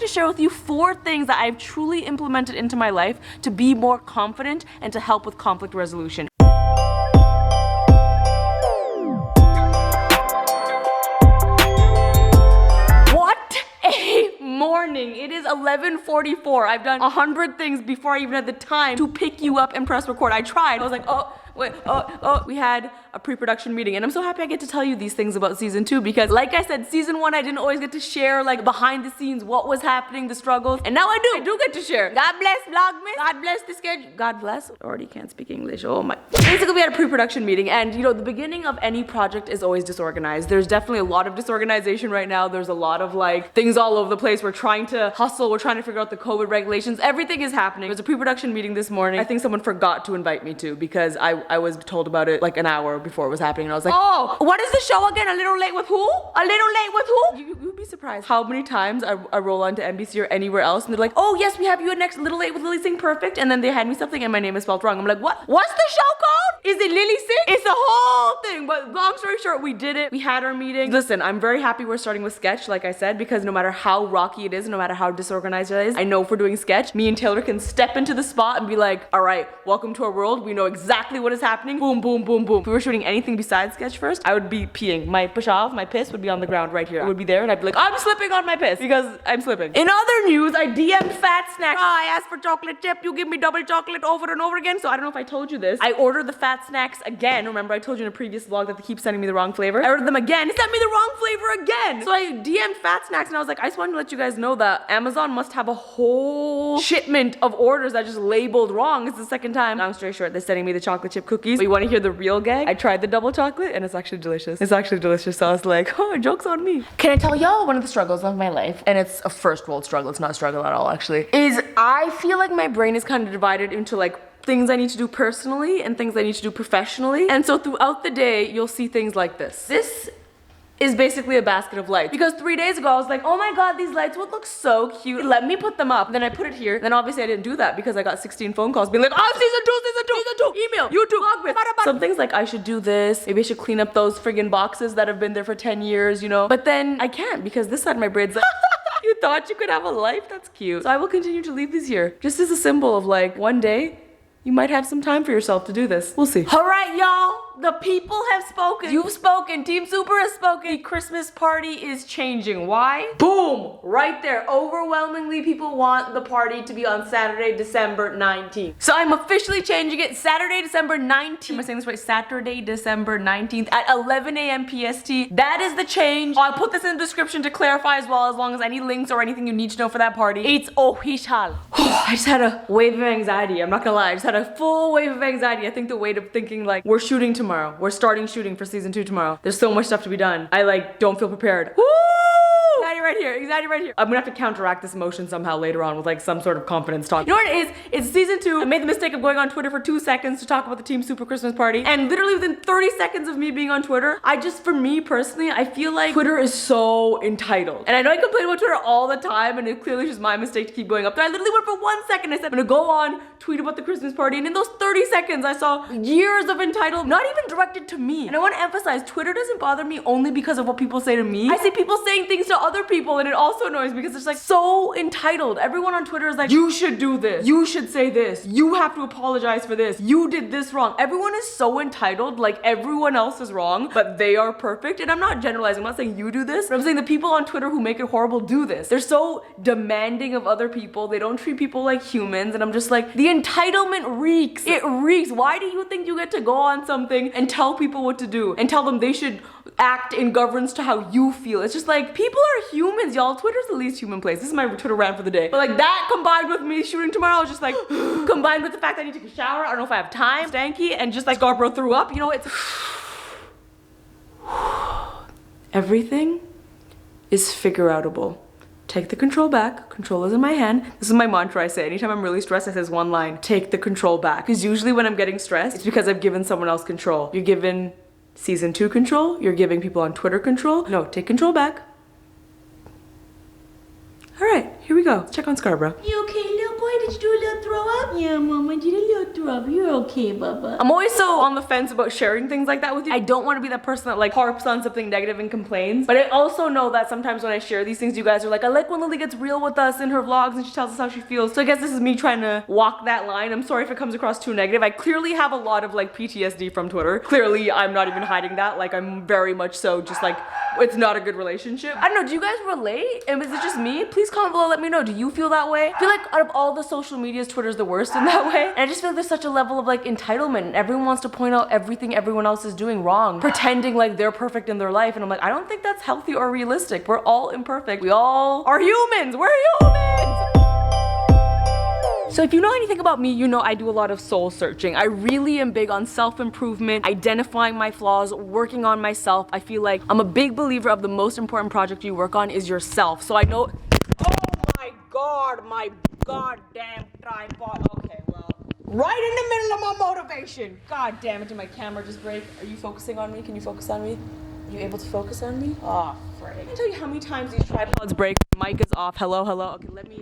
to share with you 4 things that I've truly implemented into my life to be more confident and to help with conflict resolution. Morning. It is 11:44. I've done 100 things before I even had the time to pick you up and press record. I tried. I was like, oh, wait, we had a pre-production meeting, and I'm so happy I get to tell you these things about season 2 because, like I said, season 1 I didn't always get to share like behind the scenes what was happening, the struggles, and now I do get to share. God bless Vlogmas. God bless the schedule. God bless. Already can't speak English. Oh my. Basically, we had a pre-production meeting, and you know, the beginning of any project is always disorganized. There's definitely a lot of disorganization right now. There's a lot of like things all over the place. We're trying to hustle. We're trying to figure out the COVID regulations. Everything is happening. There was a pre-production meeting this morning. I think someone forgot to invite me to because I was told about it like an hour before it was happening, and I was like, oh, what is the show again? A Little Late with who? A Little Late with who? You'd be surprised how many times I roll onto NBC or anywhere else and they're like, oh yes, we have you at next Little Late with Lilly Singh, perfect, and then they hand me something and my name is spelled wrong. I'm like, what? What's the show called? Is it Lilly Singh? It's the whole thing. But long story short, we did it. We had our meeting. Listen, I'm very happy we're starting with Sketch, like I said, because no matter how rocky it is, no matter how disorganized it is, I know if we're doing Sketch, me and Taylor can step into the spot and be like, all right, welcome to our world. We know exactly what is happening. Boom, boom, boom, boom. If we were shooting anything besides Sketch first, I would be peeing. My my piss would be on the ground right here. It would be there and I'd be like, I'm slipping on my piss because I'm slipping. In other news, I DM'd Fat Snacks. Oh, I asked for chocolate chip. You give me double chocolate over and over again. So I don't know if I told you this. I ordered the Fat Snacks again. Remember I told you in a previous vlog that they keep sending me the wrong flavor? I ordered them again. It sent me the wrong flavor again. So I DM'd Fat Snacks and I was like, I just wanted to let you guys know that Amazon must have a whole shipment of orders that just labeled wrong. It's the second time. Long story short, they're sending me the chocolate chip cookies. But you want to hear the real gag? I tried the double chocolate and it's actually delicious. It's actually delicious. So I was like, oh, joke's on me. Can I tell y'all one of the struggles of my life? And it's a first world struggle. It's not a struggle at all, actually. Is I feel like my brain is kind of divided into like things I need to do personally and things I need to do professionally. And so throughout the day, you'll see things like this. This is basically a basket of lights. Because 3 days ago, I was like, oh my God, these lights would look so cute. Let me put them up. And then I put it here. Then obviously I didn't do that because I got 16 phone calls being like, oh, season 2, email, YouTube, Vlogmas. Some things like I should do this. Maybe I should clean up those friggin' boxes that have been there for 10 years, you know? But then I can't because this side of my brain's like, you thought you could have a life? That's cute. So I will continue to leave these here just as a symbol of like, one day, you might have some time for yourself to do this. We'll see. All right, y'all. The people have spoken. You've spoken. Team Super has spoken. The Christmas party is changing. Why? Boom! Right there. Overwhelmingly, people want the party to be on Saturday, December 19th. So I'm officially changing it. Saturday, December 19th. Am I saying this right? Saturday, December 19th at 11 a.m. PST. That is the change. I'll put this in the description to clarify as well, as long as any links or anything you need to know for that party. It's official. I just had a wave of anxiety. I'm not gonna lie. I just had a full wave of anxiety. I think the weight of thinking like, we're shooting tomorrow. We're starting shooting for season 2 tomorrow. There's so much stuff to be done. I like don't feel prepared. Woo! Anxiety right here. Anxiety right here. I'm gonna have to counteract this emotion somehow later on with like some sort of confidence talk. You know what it is? It's season 2. I made the mistake of going on Twitter for 2 seconds to talk about the Team Super Christmas party. And literally within 30 seconds of me being on Twitter, for me personally, I feel like Twitter is so entitled. And I know I complain about Twitter all the time and it clearly is my mistake to keep going up there. I literally went for 1 second. I said, I'm gonna go on, tweet about the Christmas party. And in those 30 seconds, I saw years of entitlement, not even directed to me. And I want to emphasize, Twitter doesn't bother me only because of what people say to me. I see people saying things to other people and it also annoys me because it's like so entitled. Everyone on Twitter is like, you should do this. You should say this. You have to apologize for this. You did this wrong. Everyone is so entitled, like everyone else is wrong, but they are perfect. And I'm not generalizing. I'm not saying you do this, but I'm saying the people on Twitter who make it horrible do this. They're so demanding of other people. They don't treat people like humans. And I'm just like, the entitlement reeks. It reeks. Why do you think you get to go on something and tell people what to do and tell them they should act in governance to how you feel? It's just like, people are humans, y'all. Twitter's the least human place. This is my Twitter rant for the day. But like that combined with me shooting tomorrow, I was just like, combined with the fact that I need to take a shower, I don't know if I have time, stanky, and just like Scarborough threw up, you know, it's everything is figure-outable. Take the control back. Control is in my hand. This is my mantra I say. Anytime I'm really stressed, I say this one line. Take the control back. Because usually when I'm getting stressed, it's because I've given someone else control. You're given season 2 control. You're giving people on Twitter control. No, take control back. All right, here we go. Let's check on Scarborough. You okay, little boy? did you do a little throw up? Yeah, Mama, did a little throw up. You're okay, Bubba. I'm always so on the fence about sharing things like that with you. I don't want to be that person that like harps on something negative and complains. But I also know that sometimes when I share these things, you guys are like, I like when Lily gets real with us in her vlogs and she tells us how she feels. So I guess this is me trying to walk that line. I'm sorry if it comes across too negative. I clearly have a lot of like PTSD from Twitter. Clearly, I'm not even hiding that. Like, I'm very much so just like, it's not a good relationship. I don't know, do you guys relate? And is it just me? Please comment below, let me know. Do you feel that way? I feel like out of all the social medias, Twitter's the worst in that way. And I just feel like there's such a level of like entitlement and everyone wants to point out everything everyone else is doing wrong, pretending like they're perfect in their life. And I'm like, I don't think that's healthy or realistic. We're all imperfect. We all are humans. We're humans. So if you know anything about me, you know I do a lot of soul searching. I really am big on self-improvement, identifying my flaws, working on myself. I feel like I'm a big believer of the most important project you work on is yourself. So I know, oh my goddamn tripod. Okay, well, right in the middle of my motivation. God damn it, did my camera just break? Are you focusing on me? Can you focus on me? Are you able to focus on me? Oh, frick. I can tell you how many times these tripods break. Mic is off. Hello. Okay, let me.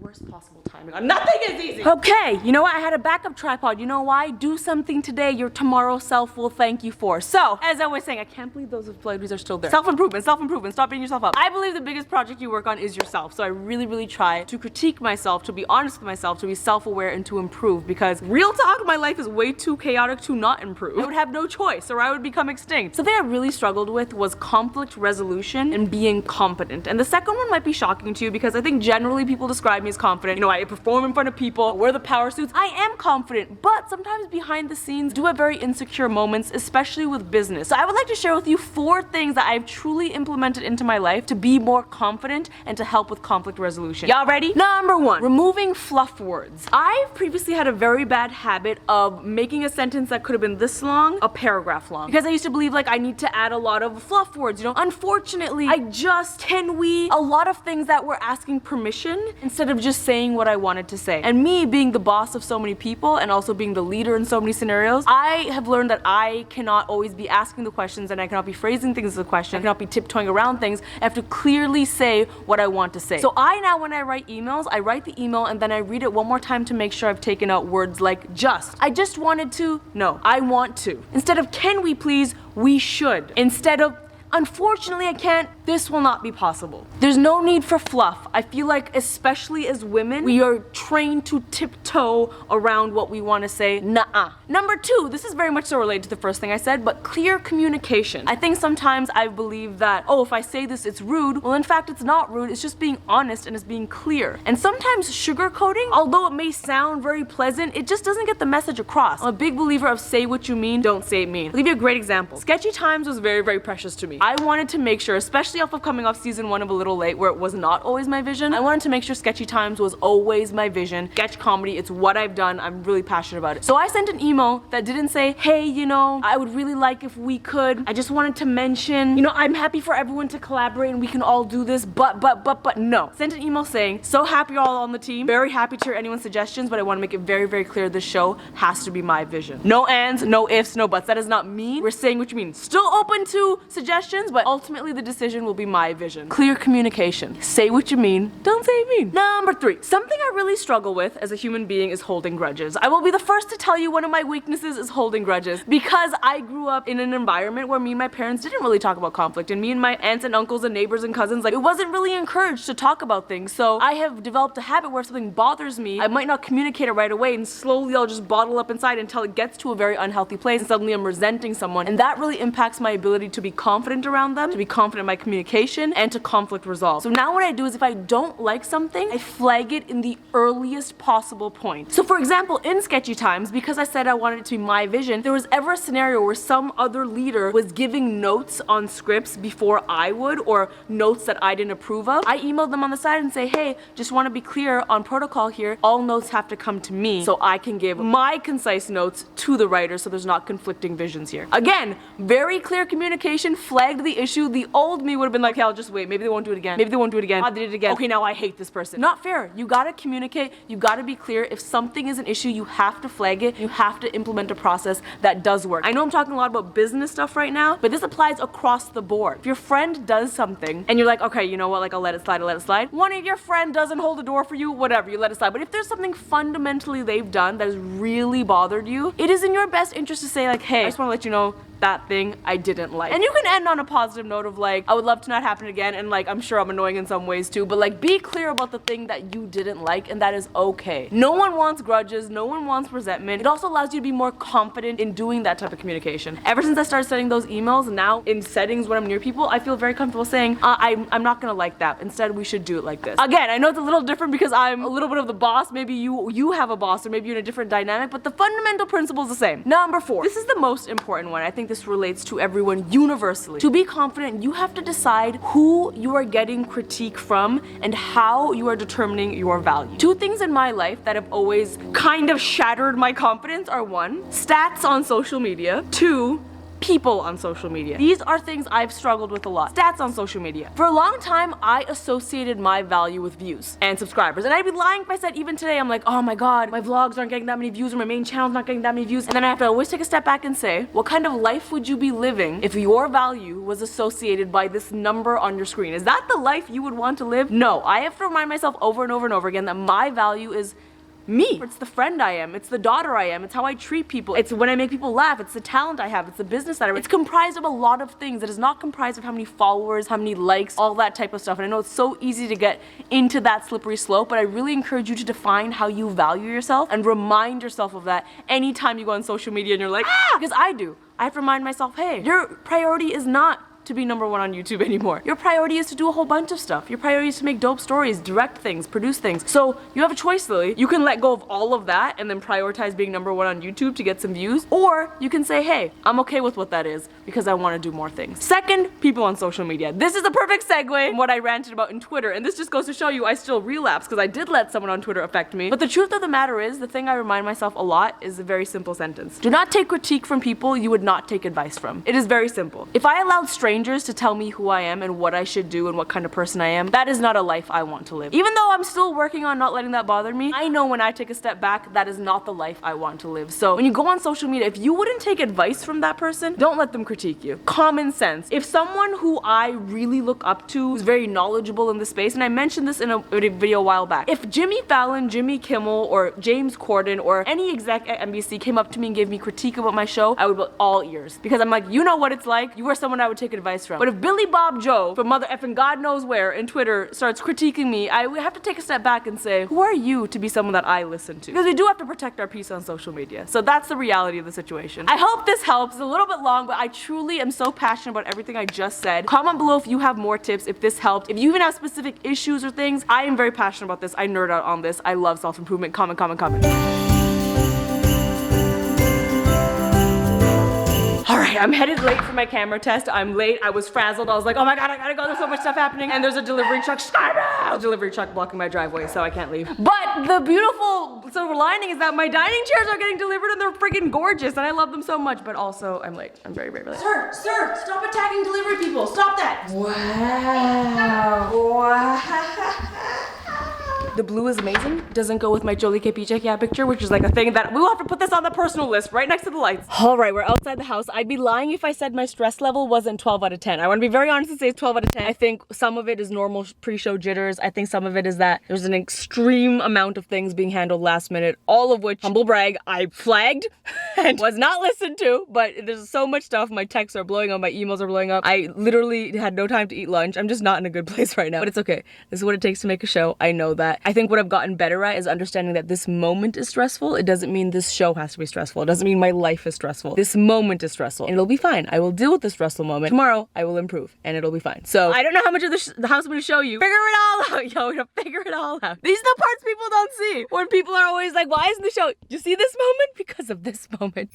Worst possible timing. Nothing is easy. Okay, you know what? I had a backup tripod. You know why? Do something today your tomorrow self will thank you for. So, as I was saying, I can't believe those employees are still there. Self-improvement. Stop beating yourself up. I believe the biggest project you work on is yourself. So I really try to critique myself, to be honest with myself, to be self-aware and to improve, because real talk, my life is way too chaotic to not improve. I would have no choice or I would become extinct. Something I really struggled with was conflict resolution and being competent. And the second one might be shocking to you because I think generally people describe me as confident. You know, I perform in front of people, wear the power suits. I am confident, but sometimes behind the scenes do have very insecure moments, especially with business. So I would like to share with you 4 things that I've truly implemented into my life to be more confident and to help with conflict resolution. Y'all ready? Number 1, removing fluff words. I've previously had a very bad habit of making a sentence that could have been this long, a paragraph long. Because I used to believe like I need to add a lot of fluff words, you know? Unfortunately, I just a lot of things that were asking permission instead of just saying what I wanted to say. And me being the boss of so many people and also being the leader in so many scenarios, I have learned that I cannot always be asking the questions and I cannot be phrasing things as a question. I cannot be tiptoeing around things. I have to clearly say what I want to say. So I now, when I write emails, I write the email and then I read it one more time to make sure I've taken out words like just. I just wanted to. No, I want to. Instead of can we please, we should. Instead of unfortunately, I can't. This will not be possible. There's no need for fluff. I feel like, especially as women, we are trained to tiptoe around what we want to say. Nuh-uh. Number 2, this is very much so related to the first thing I said, but clear communication. I think sometimes I believe that, oh, if I say this, it's rude. Well, in fact, it's not rude. It's just being honest and it's being clear. And sometimes sugarcoating, although it may sound very pleasant, it just doesn't get the message across. I'm a big believer of say what you mean, don't say it mean. I'll give you a great example. Sketchy times was very precious to me. I wanted to make sure, especially off of coming off season 1 of A Little Late, where it was not always my vision, I wanted to make sure Sketchy Times was always my vision. Sketch comedy, it's what I've done. I'm really passionate about it. So I sent an email that didn't say, hey, you know, I would really like if we could. I just wanted to mention, you know, I'm happy for everyone to collaborate and we can all do this, but no. Sent an email saying, so happy you're all on the team. Very happy to hear anyone's suggestions, but I want to make it very clear this show has to be my vision. No ands, no ifs, no buts. That does not mean we're saying what you mean. Still open to suggestions, but ultimately the decision will be my vision. Clear communication. Say what you mean, don't say it mean. Number 3, something I really struggle with as a human being is holding grudges. I will be the first to tell you one of my weaknesses is holding grudges, because I grew up in an environment where me and my parents didn't really talk about conflict, and me and my aunts and uncles and neighbors and cousins, like, it wasn't really encouraged to talk about things. So I have developed a habit where if something bothers me, I might not communicate it right away, and slowly I'll just bottle up inside until it gets to a very unhealthy place, and suddenly I'm resenting someone, and that really impacts my ability to be confident around them, to be confident in my communication, and to conflict resolve. So now what I do is if I don't like something, I flag it in the earliest possible point. So for example, in Sketchy Times, because I said I wanted it to be my vision, there was ever a scenario where some other leader was giving notes on scripts before I would, or notes that I didn't approve of, I emailed them on the side and say, hey, just want to be clear on protocol here, all notes have to come to me so I can give my concise notes to the writer so there's not conflicting visions here. Again, very clear communication, flag flagged the issue, the old me would have been like, hey, I'll just wait. Maybe they won't do it again. Maybe they won't do it again. Oh, they did it again. Okay, now I hate this person. Not fair. You gotta communicate. You gotta be clear. If something is an issue, you have to flag it. You have to implement a process that does work. I know I'm talking a lot about business stuff right now, but this applies across the board. If your friend does something and you're like, okay, you know what, like I'll let it slide, I'll let it slide. One of your friend doesn't hold the door for you, whatever, you let it slide. But if there's something fundamentally they've done that has really bothered you, it is in your best interest to say like, hey, I just wanna let you know that thing I didn't like. And you can end on a positive note of like, I would love to not happen again, and like, I'm sure I'm annoying in some ways too, but like, be clear about the thing that you didn't like, and that is okay. No one wants grudges, no one wants resentment. It also allows you to be more confident in doing that type of communication. Ever since I started sending those emails, now in settings when I'm near people, I feel very comfortable saying, I'm not gonna like that. Instead, we should do it like this. Again, I know it's a little different because I'm a little bit of the boss. Maybe you have a boss, or maybe you're in a different dynamic, but the fundamental principle is the same. Number 4. This is the most important one. I think this relates to everyone universally. To be confident, you have to decide who you are getting critique from and how you are determining your value. 2 things in my life that have always kind of shattered my confidence are 1, stats on social media, 2, people on social media. These are things I've struggled with a lot. Stats on social media. For a long time, I associated my value with views and subscribers. And I'd be lying if I said even today, I'm like, oh my god, my vlogs aren't getting that many views, or my main channel's not getting that many views. And then I have to always take a step back and say, what kind of life would you be living if your value was associated by this number on your screen? Is that the life you would want to live? No, I have to remind myself over and over and over again that my value is me. It's the friend I am. It's the daughter I am. It's how I treat people. It's when I make people laugh. It's the talent I have. It's the business that I run. It's comprised of a lot of things. It is not comprised of how many followers, how many likes, all that type of stuff. And I know it's so easy to get into that slippery slope, but I really encourage you to define how you value yourself and remind yourself of that anytime you go on social media and you're like, because I do. I have to remind myself, hey, your priority is not to be number 1 on YouTube anymore. Your priority is to do a whole bunch of stuff. Your priority is to make dope stories, direct things, produce things. So you have a choice, Lily. You can let go of all of that and then prioritize being number 1 on YouTube to get some views, or you can say, hey, I'm okay with what that is because I want to do more things. Second, people on social media. This is a perfect segue from what I ranted about in Twitter, and this just goes to show you I still relapse because I did let someone on Twitter affect me. But the truth of the matter is, the thing I remind myself a lot is a very simple sentence. Do not take critique from people you would not take advice from. It is very simple. If I allowed strangers to tell me who I am and what I should do and what kind of person I am, that is not a life I want to live. Even though I'm still working on not letting that bother me, I know when I take a step back, that is not the life I want to live. So when you go on social media, if you wouldn't take advice from that person, don't let them critique you. Common sense. If someone who I really look up to is very knowledgeable in the space, and I mentioned this in a video a while back, if Jimmy Fallon, Jimmy Kimmel, or James Corden, or any exec at NBC came up to me and gave me critique about my show, I would be all ears. Because I'm like, you know what it's like. You are someone I would take advice from. But if Billy Bob Joe from mother effing God knows where in Twitter starts critiquing me, I have to take a step back and say, who are you to be someone that I listen to? Because we do have to protect our peace on social media. So that's the reality of the situation. I hope this helps. It's a little bit long, but I truly am so passionate about everything I just said. Comment below if you have more tips, if this helped. If you even have specific issues or things, I am very passionate about this. I nerd out on this. I love self-improvement. Comment, comment, comment. Alright, I'm headed late for my camera test. I'm late. I was frazzled. I was like, oh my god, I gotta go. There's so much stuff happening. And there's a delivery truck. A delivery truck blocking my driveway, so I can't leave. But the beautiful silver lining is that my dining chairs are getting delivered and they're freaking gorgeous. And I love them so much, but also I'm late. I'm very, very late. Sir, stop attacking delivery people. Stop that. Wow. Wow. The blue is amazing. Doesn't go with my Jolie K. Peacock picture, which is like a thing that we will have to put this on the personal list right next to the lights. All right, we're outside the house. I'd be lying if I said my stress level wasn't 12 out of 10. I want to be very honest and say it's 12 out of 10. I think some of it is normal pre-show jitters. I think some of it is that there's an extreme amount of things being handled last minute, all of which, humble brag, I flagged and was not listened to, but there's so much stuff. My texts are blowing up, my emails are blowing up. I literally had no time to eat lunch. I'm just not in a good place right now, but it's okay. This is what it takes to make a show. I know that. I think what I've gotten better at is understanding that this moment is stressful. It doesn't mean this show has to be stressful. It doesn't mean my life is stressful. This moment is stressful and it'll be fine. I will deal with the stressful moment. Tomorrow, I will improve and it'll be fine. So I don't know how much of the house I'm gonna show you. Figure it all out. Yo, we're gonna figure it all out. These are the parts people don't see. When people are always like, why isn't the show? You see this moment? Because of this moment.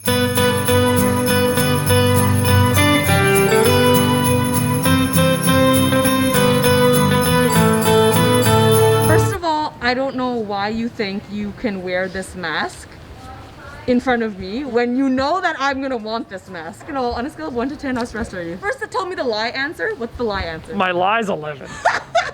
I don't know why you think you can wear this mask in front of me when you know that I'm gonna want this mask? You know, on a scale of 1 to 10, how stressed are you? First, tell me the lie answer. What's the lie answer? My lie's 11.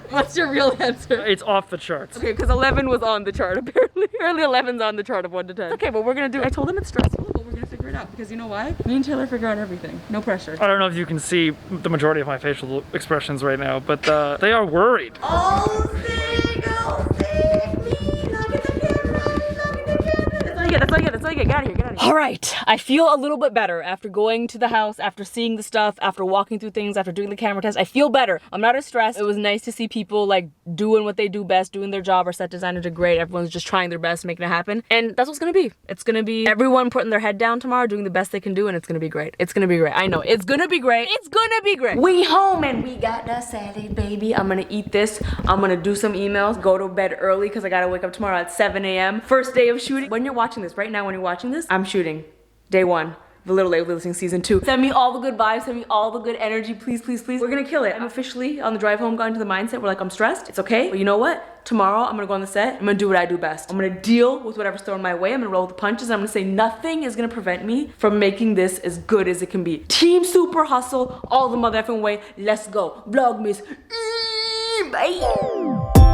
What's your real answer? It's off the charts. Okay, because 11 was on the chart, apparently. Apparently 11's on the chart of 1 to 10. Okay, but we're gonna do, I told him it's stressful, but we're gonna figure it out. Because you know why? Me and Taylor figure out everything. No pressure. I don't know if you can see the majority of my facial expressions right now, but they are worried. Oh, Singh! Oh, Singh! Please, look at the camera! Look at the camera! That's all you get, that's all you get, that's all you get. Get out of here, get out of here. All right, I feel a little bit better after going to the house, after seeing the stuff, after walking through things, after doing the camera test. I feel better. I'm not as stressed. It was nice to see people like doing what they do best, doing their job. Our set designers are great. Everyone's just trying their best, making it happen. And that's what's gonna be. It's gonna be everyone putting their head down tomorrow, doing the best they can do, and it's gonna be great. It's gonna be great. I know, it's gonna be great. It's gonna be great. We home and we got that salad, baby. I'm gonna eat this. I'm gonna do some emails, go to bed early because I gotta wake up tomorrow at 7 a.m. First day of shooting. When you're watching this, right now when you're watching this, I'm shooting. Day 1. The Little Late Listening season 2. Send me all the good vibes, send me all the good energy, please, please, please. We're gonna kill it. I'm officially on the drive home, got into the mindset where like I'm stressed. It's okay, but you know what? Tomorrow I'm gonna go on the set. I'm gonna do what I do best. I'm gonna deal with whatever's thrown my way. I'm gonna roll with the punches. And I'm gonna say nothing is gonna prevent me from making this as good as it can be. Team super hustle, all the mother effing way. Let's go. Vlogmas. Bye.